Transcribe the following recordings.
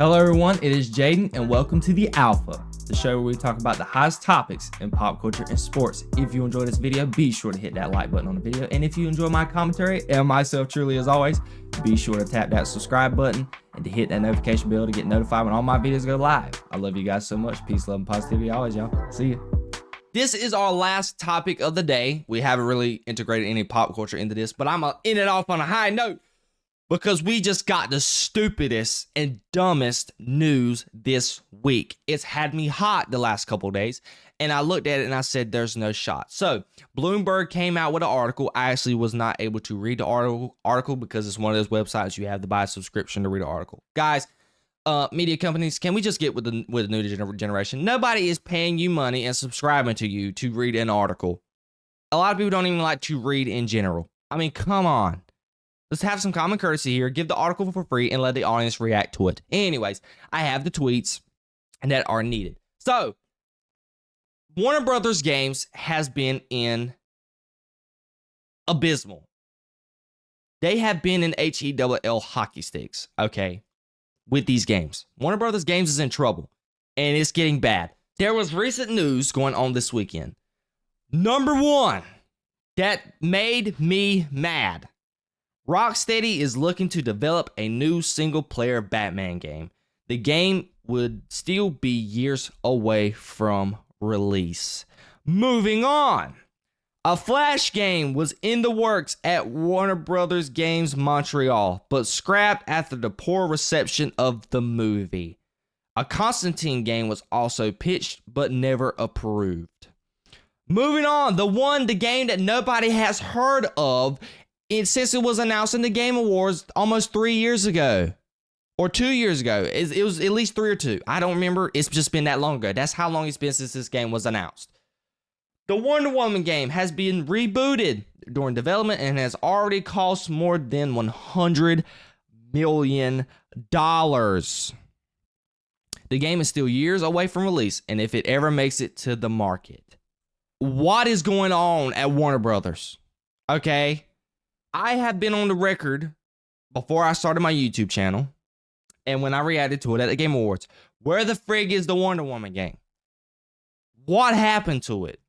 Hello everyone, it is Jayden and welcome to the Alpha, the show where we talk about the hottest topics in pop culture and sports. If you enjoyed this video, be sure to hit that like button on the video, and if you enjoy my commentary and myself truly as always, be sure to tap that subscribe button and to hit that notification bell to get notified when all my videos go live. I love you guys so much. Peace, love, and positivity always, y'all. See ya. This is our last topic of the day. We haven't really integrated any pop culture into this, but I'm gonna end it off on a high note, because we just got the stupidest and dumbest news this week. It's had me hot the last couple of days, and I looked at it and I said, there's no shot. So Bloomberg came out with an article. I actually was not able to read the article because it's one of those websites you have to buy a subscription to read an article. Guys, media companies, can we just get with the new generation? Nobody is paying you money and subscribing to you to read an article. A lot of people don't even like to read in general. I mean, come on. Let's have some common courtesy here. Give the article for free and let the audience react to it. Anyways, I have the tweets that are needed. So, Warner Brothers Games has been in abysmal. They have been in HELL hockey sticks, okay, with these games. Warner Brothers Games is in trouble, and it's getting bad. There was recent news going on this weekend. Number one, that made me mad. Rocksteady is looking to develop a new single-player Batman game. The game would still be years away from release. Moving on. A Flash game was in the works at Warner Brothers Games Montreal, but scrapped after the poor reception of the movie. A Constantine game was also pitched, but never approved. Moving on. The game that nobody has heard of since it was announced in the Game Awards almost 3 years ago, or 2 years ago. It was at least 3 or 2. I don't remember. It's just been that long ago. That's how long it's been since this game was announced. The Wonder Woman game has been rebooted during development and has already cost more than $100 million. The game is still years away from release, and if it ever makes it to the market. What is going on at Warner Brothers? Okay. I have been on the record before I started my YouTube channel, and when I reacted to it at the Game Awards, where the frig is the Wonder Woman game? What happened to it?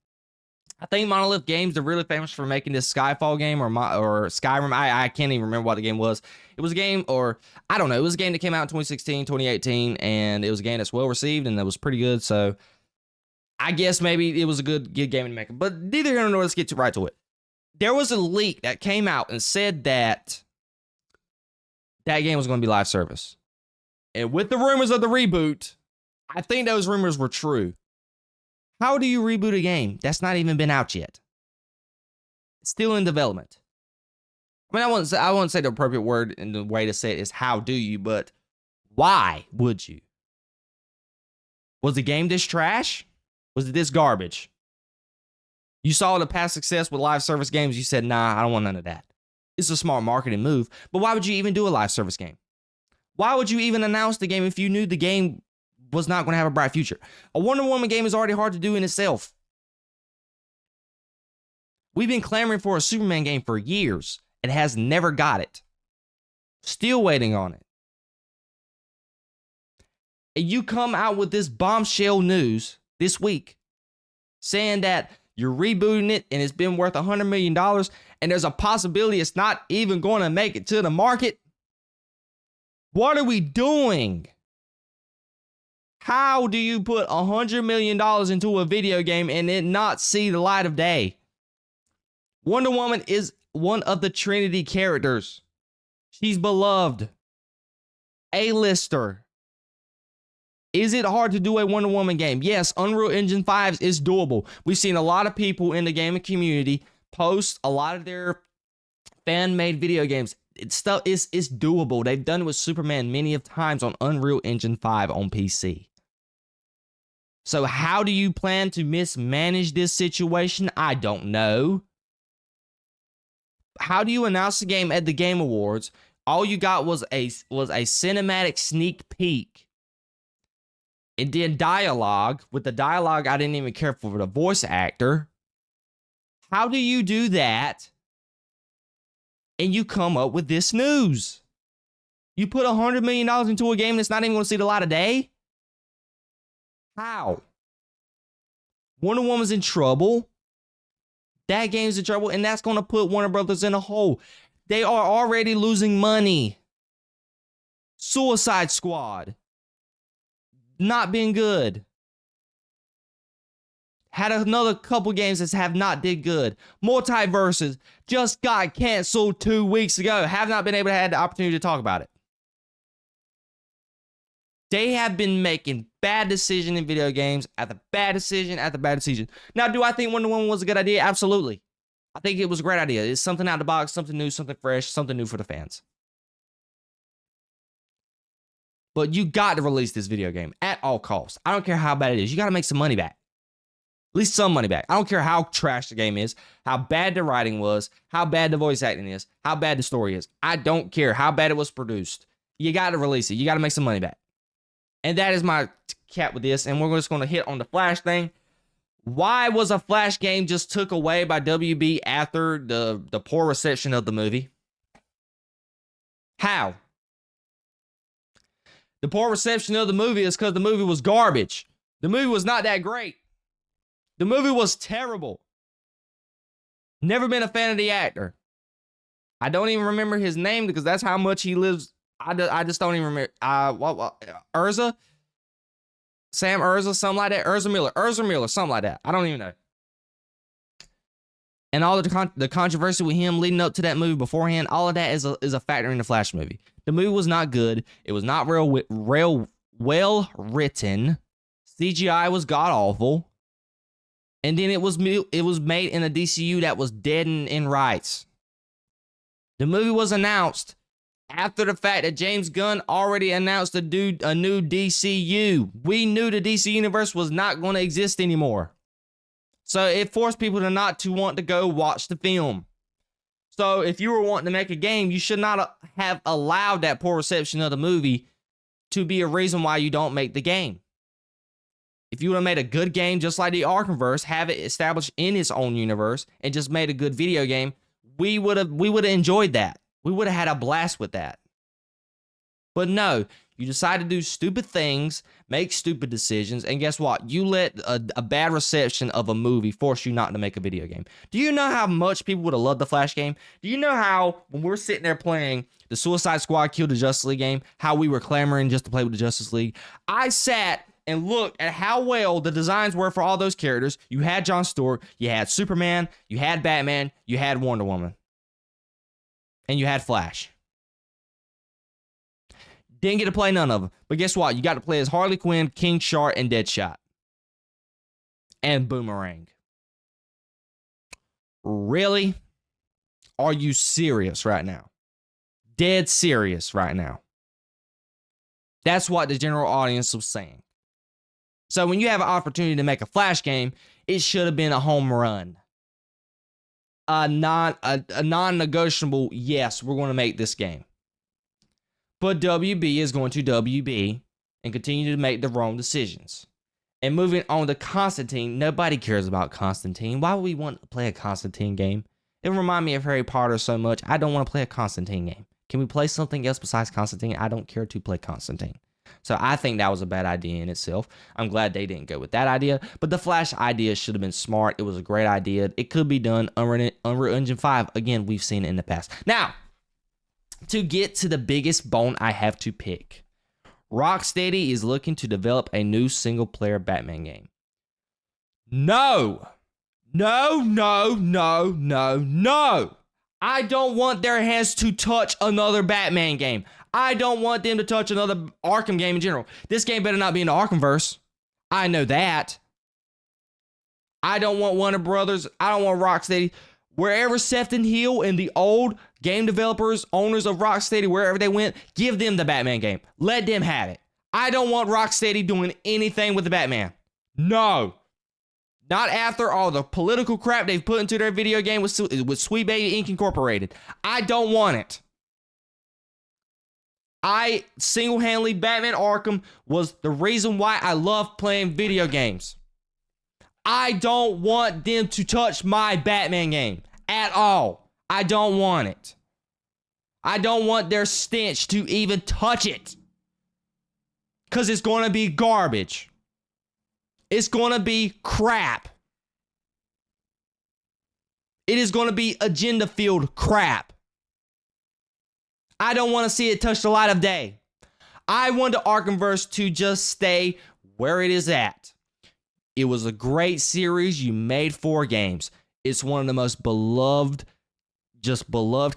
I think Monolith Games, they're really famous for making this Skyfall game or Skyrim. I can't even remember what the game was. It was a game, or I don't know. It was a game that came out in 2016, 2018, and it was a game that's well received and that was pretty good. So I guess maybe it was a good game to make. But neither here nor there. Let's get right to it. There was a leak that came out and said that that game was going to be live service. And with the rumors of the reboot, I think those rumors were true. How do you reboot a game that's not even been out yet? It's still in development. I mean, I wouldn't say the appropriate word and the way to say it is how do you, but why would you? Was the game this trash? Was it this garbage? You saw the past success with live service games. You said, nah, I don't want none of that. It's a smart marketing move, but why would you even do a live service game? Why would you even announce the game if you knew the game was not going to have a bright future? A Wonder Woman game is already hard to do in itself. We've been clamoring for a Superman game for years and has never got it. Still waiting on it. And you come out with this bombshell news this week saying that you're rebooting it and it's been worth $100 million and there's a possibility it's not even going to make it to the market. What are we doing? How do you put $100 million into a video game and it not see the light of day? Wonder Woman is one of the Trinity characters. She's beloved. A-lister. Is it hard to do a Wonder Woman game? Yes, Unreal Engine 5 is doable. We've seen a lot of people in the gaming community post a lot of their fan-made video games. It's doable. They've done it with Superman many of times on Unreal Engine 5 on PC. So how do you plan to mismanage this situation? I don't know. How do you announce the game at the Game Awards? All you got was a cinematic sneak peek. And then dialogue. With the dialogue, I didn't even care for the voice actor. How do you do that? And you come up with this news? You put $100 million into a game that's not even going to see the light of day? How? Wonder Woman's in trouble. That game's in trouble, and that's going to put Warner Brothers in a hole. They are already losing money. Suicide Squad. Not been good. Had another couple games that have not did good. MultiVersus just got canceled 2 weeks ago. Have not been able to have the opportunity to talk about it. They have been making bad decision in video games after bad decision after bad decision. Now, do I think Wonder Woman was a good idea? Absolutely. I think it was a great idea. It's something out of the box, something new, something fresh, something new for the fans. But you got to release this video game at all costs. I don't care how bad it is. You got to make some money back. At least some money back. I don't care how trash the game is, how bad the writing was, how bad the voice acting is, how bad the story is. I don't care how bad it was produced. You got to release it. You got to make some money back. And that is my cap with this. And we're just going to hit on the Flash thing. Why was a Flash game just took away by WB after the poor reception of the movie? How? The poor reception of the movie is because the movie was garbage. The movie was not that great. The movie was terrible. Never been a fan of the actor. I don't even remember his name because that's how much he lives. I just don't even remember. Urza? Sam Urza, something like that. Urza Miller, something like that. I don't even know. And all the controversy with him leading up to that movie beforehand, all of that is a factor in the Flash movie. The movie was not good. It was not real well written. CGI was god awful. And then it was made in a DCU that was dead in rights. The movie was announced after the fact that James Gunn already announced a new DCU. We knew the DC universe was not going to exist anymore. So it forced people to not to want to go watch the film. So if you were wanting to make a game, you should not have allowed that poor reception of the movie to be a reason why you don't make the game. If you would have made a good game just like the Arkhamverse, have it established in its own universe, and just made a good video game, we would have enjoyed that. We would have had a blast with that. But no, you decide to do stupid things, make stupid decisions, and guess what? You let a bad reception of a movie force you not to make a video game. Do you know how much people would have loved the Flash game? Do you know how, when we're sitting there playing the Suicide Squad Kill the Justice League game, how we were clamoring just to play with the Justice League? I sat and looked at how well the designs were for all those characters. You had Jon Stewart, you had Superman, you had Batman, you had Wonder Woman, and you had Flash. Didn't get to play none of them. But guess what? You got to play as Harley Quinn, King Shark, and Deadshot. And Boomerang. Really? Are you serious right now? Dead serious right now. That's what the general audience was saying. So when you have an opportunity to make a Flash game, it should have been a home run. A non-negotiable, yes, we're going to make this game. But WB is going to WB and continue to make the wrong decisions. And moving on to Constantine, nobody cares about Constantine. Why would we want to play a Constantine game? It reminds me of Harry Potter so much. I don't want to play a Constantine game. Can we play something else besides Constantine? I don't care to play Constantine. So I think that was a bad idea in itself. I'm glad they didn't go with that idea. But the Flash idea should have been smart. It was a great idea. It could be done. Unreal Engine 5, again, we've seen it in the past. Now, to get to the biggest bone I have to pick, Rocksteady is looking to develop a new single-player Batman game. No! No, no, no, no, no! I don't want their hands to touch another Batman game. I don't want them to touch another Arkham game in general. This game better not be in the Arkhamverse. I know that. I don't want Warner Brothers. I don't want Rocksteady. Wherever Sefton Hill and the old game developers, owners of Rocksteady, wherever they went, give them the Batman game. Let them have it. I don't want Rocksteady doing anything with the Batman. No. Not after all the political crap they've put into their video game with Sweet Baby Inc. Incorporated. I don't want it. I single-handedly, Batman Arkham was the reason why I love playing video games. I don't want them to touch my Batman game at all. I don't want it. I don't want their stench to even touch it. Because it's going to be garbage. It's going to be crap. It is going to be agenda-filled crap. I don't want to see it touch the light of day. I want the Arkhamverse to just stay where it is at. It was a great series. You made 4 games. It's one of the most beloved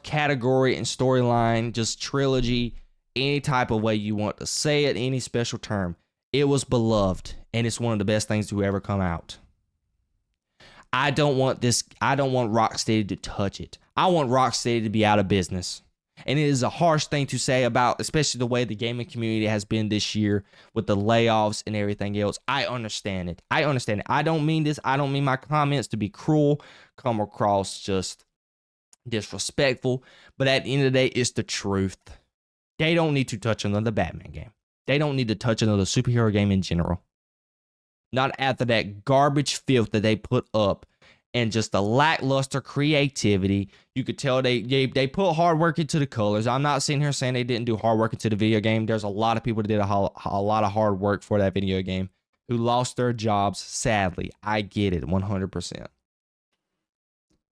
category and storyline, just trilogy, any type of way you want to say it, any special term. It was beloved, and it's one of the best things to ever come out. I don't want Rocksteady to touch it. I want Rocksteady to be out of business. And it is a harsh thing to say about, especially the way the gaming community has been this year with the layoffs and everything else. I understand it. I don't mean this. I don't mean my comments to be cruel, come across just disrespectful. But at the end of the day, it's the truth. They don't need to touch another Batman game. They don't need to touch another superhero game in general. Not after that garbage filth that they put up and just the lackluster creativity. You could tell they put hard work into the colors. I'm not sitting here saying they didn't do hard work into the video game. There's a lot of people that did a lot of hard work for that video game who lost their jobs, sadly. I get it, 100%.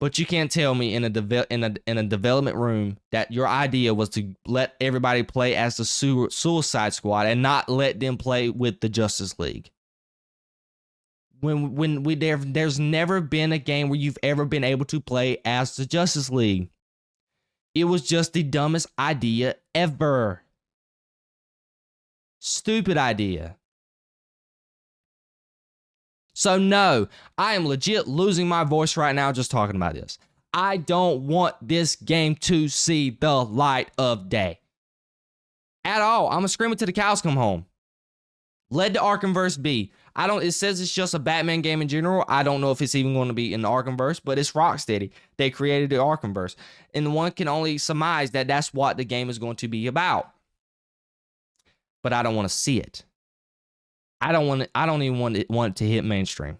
But you can't tell me in a development room that your idea was to let everybody play as the Suicide Squad and not let them play with the Justice League. There's never been a game where you've ever been able to play as the Justice League. It was just the dumbest idea ever. Stupid idea. So no, I am legit losing my voice right now just talking about this. I don't want this game to see the light of day. At all. I'm screaming till the cows come home. Let the Arkhamverse be. It says it's just a Batman game in general. I don't know if it's even going to be in the Arkhamverse, but it's Rocksteady. They created the Arkhamverse. And one can only surmise that that's what the game is going to be about. But I don't want to see it. I don't even want it to hit mainstream.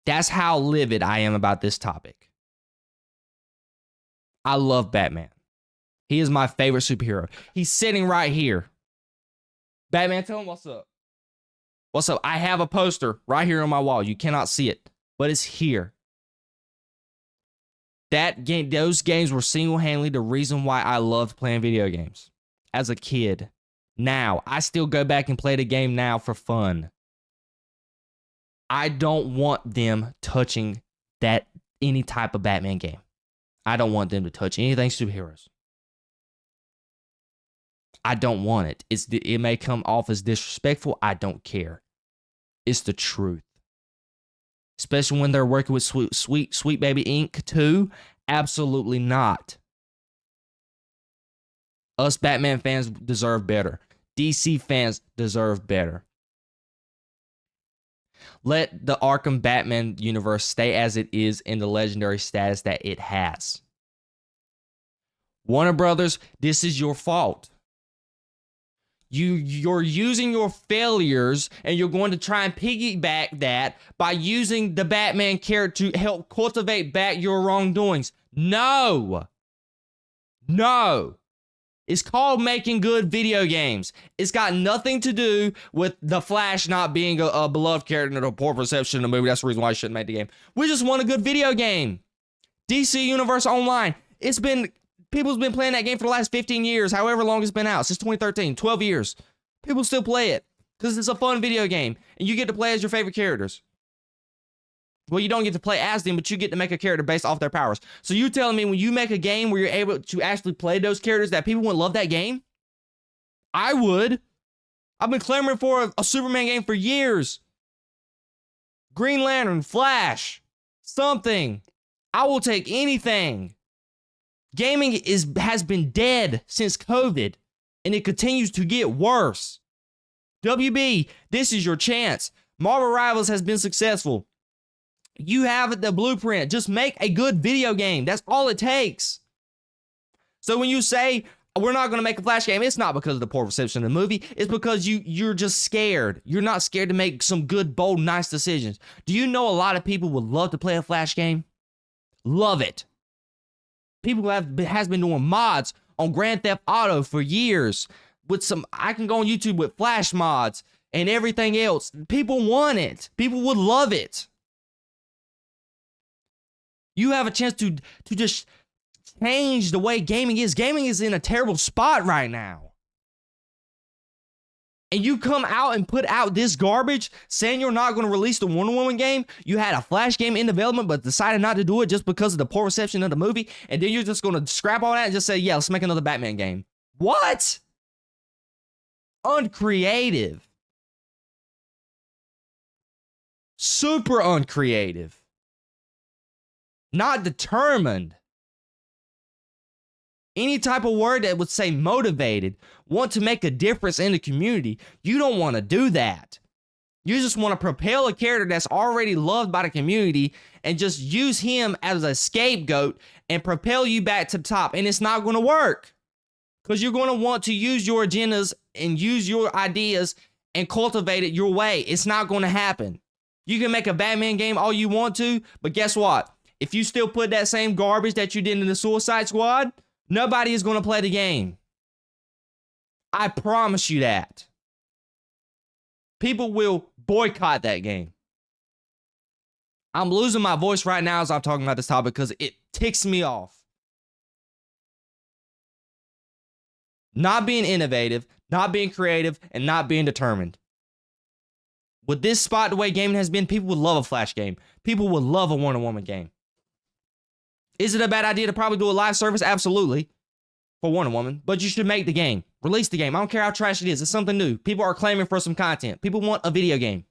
That's how livid I am about this topic. I love Batman. He is my favorite superhero. He's sitting right here. Batman, tell him what's up. What's up? I have a poster right here on my wall. You cannot see it, but it's here. Those games were single-handedly the reason why I loved playing video games as a kid. Now, I still go back and play the game now for fun. I don't want them touching any type of Batman game. I don't want them to touch anything superheroes. I don't want it. It may come off as disrespectful. I don't care. It's the truth. Especially when they're working with Sweet Baby Inc. too. Absolutely not. Us Batman fans deserve better. DC fans deserve better. Let the Arkham Batman universe stay as it is in the legendary status that it has. Warner Brothers, this is your fault. You're using your failures and you're going to try and piggyback that by using the Batman character to help cultivate back your wrongdoings. No. It's called making good video games. It's got nothing to do with The Flash not being a beloved character and a poor perception of the movie. That's the reason why I shouldn't make the game. We just want a good video game. DC Universe Online. People's been playing that game for the last 15 years, however long it's been out, since 2013, 12 years. People still play it because it's a fun video game and you get to play as your favorite characters. Well, you don't get to play as them, but you get to make a character based off their powers. So you telling me when you make a game where you're able to actually play those characters that people wouldn't love that game? I would. I've been clamoring for a Superman game for years. Green Lantern, Flash, something. I will take anything. Gaming has been dead since COVID, and it continues to get worse. WB, this is your chance. Marvel Rivals has been successful. You have the blueprint. Just make a good video game. That's all it takes. So when you say, we're not going to make a Flash game, it's not because of the poor reception of the movie. It's because you're just scared. You're not scared to make some good, bold, nice decisions. Do you know a lot of people would love to play a Flash game? Love it. People has been doing mods on Grand Theft Auto for years. With some, I can go on YouTube with Flash mods and everything else. People want it. People would love it. You have a chance to just change the way gaming is. Gaming is in a terrible spot right now. And you come out and put out this garbage saying you're not going to release the Wonder Woman game. You had a Flash game in development but decided not to do it just because of the poor reception of the movie. And then you're just going to scrap all that and just say, yeah, let's make another Batman game. What? Uncreative. Super uncreative. Not determined. Any type of word that would say motivated, want to make a difference in the community, you don't want to do that. You just want to propel a character that's already loved by the community and just use him as a scapegoat and propel you back to the top. And it's not going to work because you're going to want to use your agendas and use your ideas and cultivate it your way. It's not going to happen. You can make a Batman game all you want to, but guess what? If you still put that same garbage that you did in the Suicide Squad, nobody is going to play the game. I promise you that. People will boycott that game. I'm losing my voice right now as I'm talking about this topic because it ticks me off. Not being innovative, not being creative, and not being determined. With this spot, the way gaming has been, people would love a Flash game. People would love a Wonder Woman game. Is it a bad idea to probably do a live service? Absolutely. For Wonder Woman. But you should make the game. Release the game. I don't care how trash it is. It's something new. People are claiming for some content. People want a video game.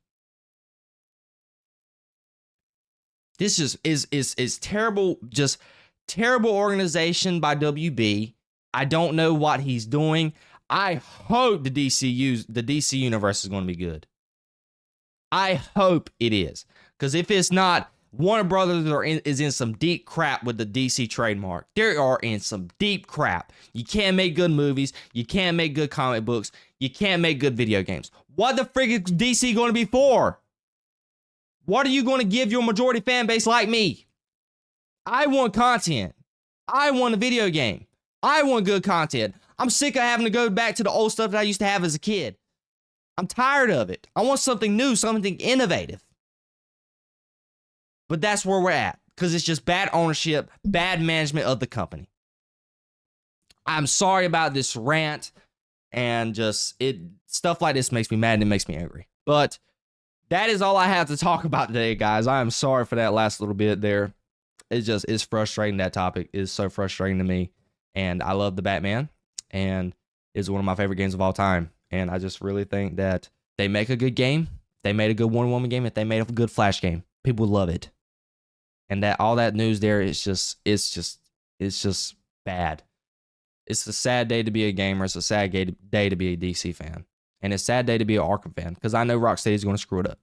This is terrible. Just terrible organization by WB. I don't know what he's doing. I hope the DC universe is going to be good. I hope it is. Because if it's not, Warner Brothers is in some deep crap with the DC trademark. They are in some deep crap. You can't make good movies. You can't make good comic books. You can't make good video games. What the frick is DC going to be for? What are you going to give your majority fan base like me? I want content. I want a video game. I want good content. I'm sick of having to go back to the old stuff that I used to have as a kid. I'm tired of it. I want something new, something innovative. But that's where we're at, because it's just bad ownership, bad management of the company. I'm sorry about this rant, and just stuff like this makes me mad and it makes me angry. But that is all I have to talk about today, guys. I am sorry for that last little bit there. It's frustrating. That topic is so frustrating to me, and I love the Batman, and it's one of my favorite games of all time. And I just really think that they make a good game. They made a good Wonder Woman game. If they made a good Flash game, people would love it. And that all that news there is just bad. It's a sad day to be a gamer. It's a sad day to be a DC fan. And it's a sad day to be an Arkham fan, because I know Rocksteady is going to screw it up.